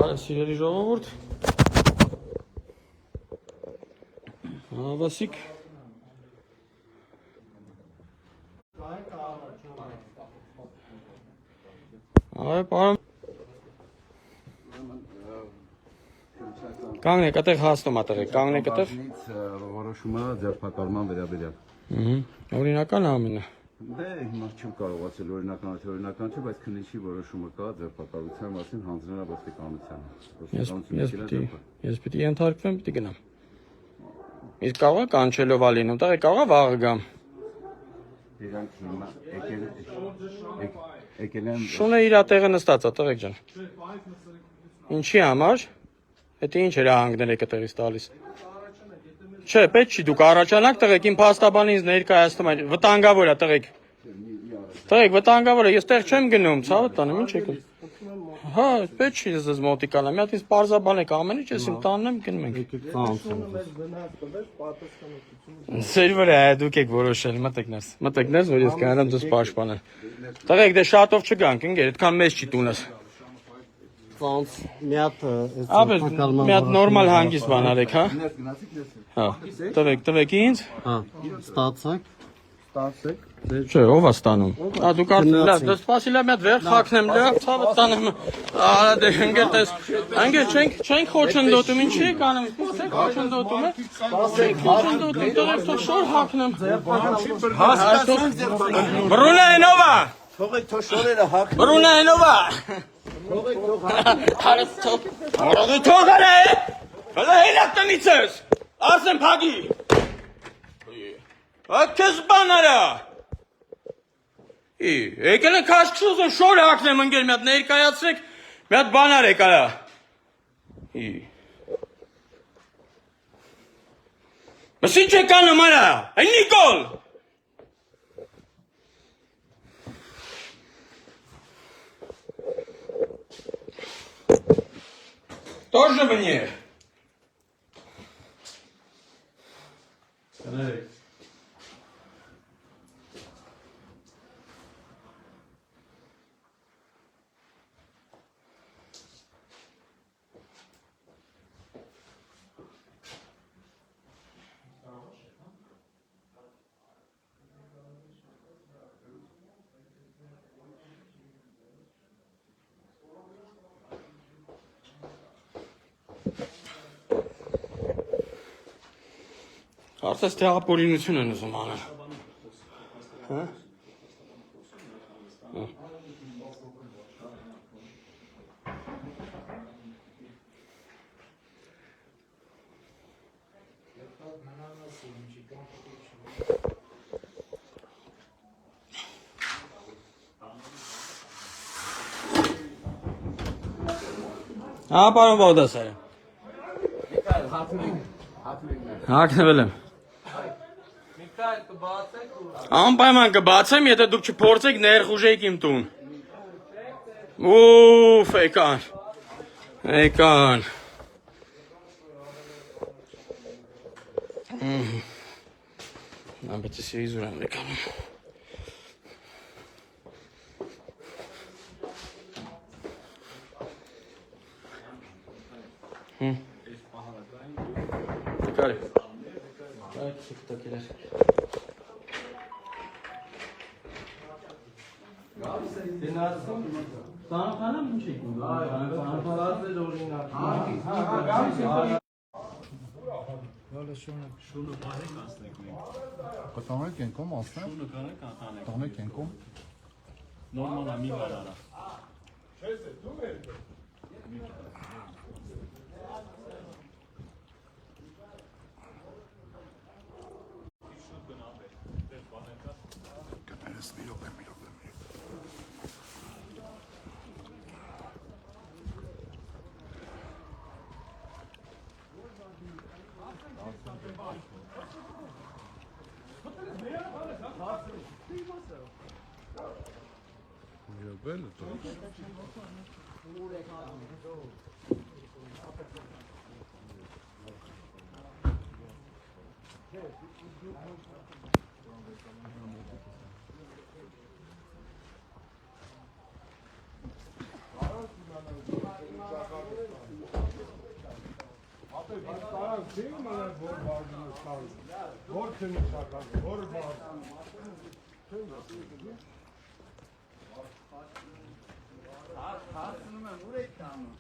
Սիրելի ժողովուրդ, Վասիկ պարոն կանգնեք, այդտեղ հասնում ատեղեք, կանգնեք այդտեղ Որոշումը ձերբակալման վերաբերյալ օրինական ամենը Դե հիմա չեմ կարողացել օրինական չէ, բայց քննիչի որոշումը կա ձերբակալության մասին հանձնել ոստիկանությանը Ես պիտի ենթարկվեմ, պիտի գնամ Իսկ կարող է կանչելով ալինում, տեղ կարող է վաղը գամ Իրանք հիմա եկել են Շունը իր տեղը նստած է, տղեկ ջան Ինչի համար, հետը ինչ էր ահանգներ եք տեղից տալիս Չէ, պետք չի, դուք առաջանակ տղեկ, իմ փաստաբանին ինձ ներկայացնում են, վտանգավոր է տղեկ Տղեկ, վտանգավոր է, ես տեղ չեմ գնում, ցավը տանեմ, ինչ եք Հա, պետք չի ես մոտիկալա, մի հատ ինձ պարզաբան եք ամեն ինչ, ես իմ տանն եմ, գնում ենք Ձեր վրա է, դուք եք որոշել, մտեք ներս, որ ես կանամ ձեզ պաշտպանել Տղեկ, դե շատով չգանք, ընկեր, այդքան մեծ չի տունս մի հատ նորմալ հանգիստ բան արեք, հա Տվեք ինձ Ստացեք Չէ, ով է ստանում Դուք արդեն, սպասիլա մի հատ վեր խակնեմ, լավ, ցավը տանեմ Արա դե ընկեր տես, ընկեր չենք խոչընդոտում, ինչի եք անում, չենք խոչընդոտում, չենք խոչընդոտում, տղեկ թող շոր հակնեմ Բրունա ենովա Թողեք թող շորերը հակնեմ Բրունա ենովա Թող արե, հլա հելակ տնից ես, ասեմ պագի Ակես բան արա Եկել են կաշկշուզ են շոր հակնեմ ընգեր մի հատ ներկայացրեք մի հատ բան արեք արա Բս ինչ եք անում արա, այն Նիկոլ Тоже мне. Արդես տեղապորինություն են ուզում անել Հա, պարոն Բաղդասարյան Հակնվել եմ Անպայման կբացեմ, եթե դուք չփորձեք ներխուժեք իմ տուն Ուֆ, եկան Բայց ես իզուր եմ եկանում Կարի Սանխանամ ինչ եք ուղղում, սանխանած է օրինակ Շունը բարեք անցնեք մենք Կտանեք ենքում ասնեմ Շունը կարեք անտանեք Տանեք ենքում Նորմալ է մի բար արա Bello to. Հասնում եմ, ուր եք տանում։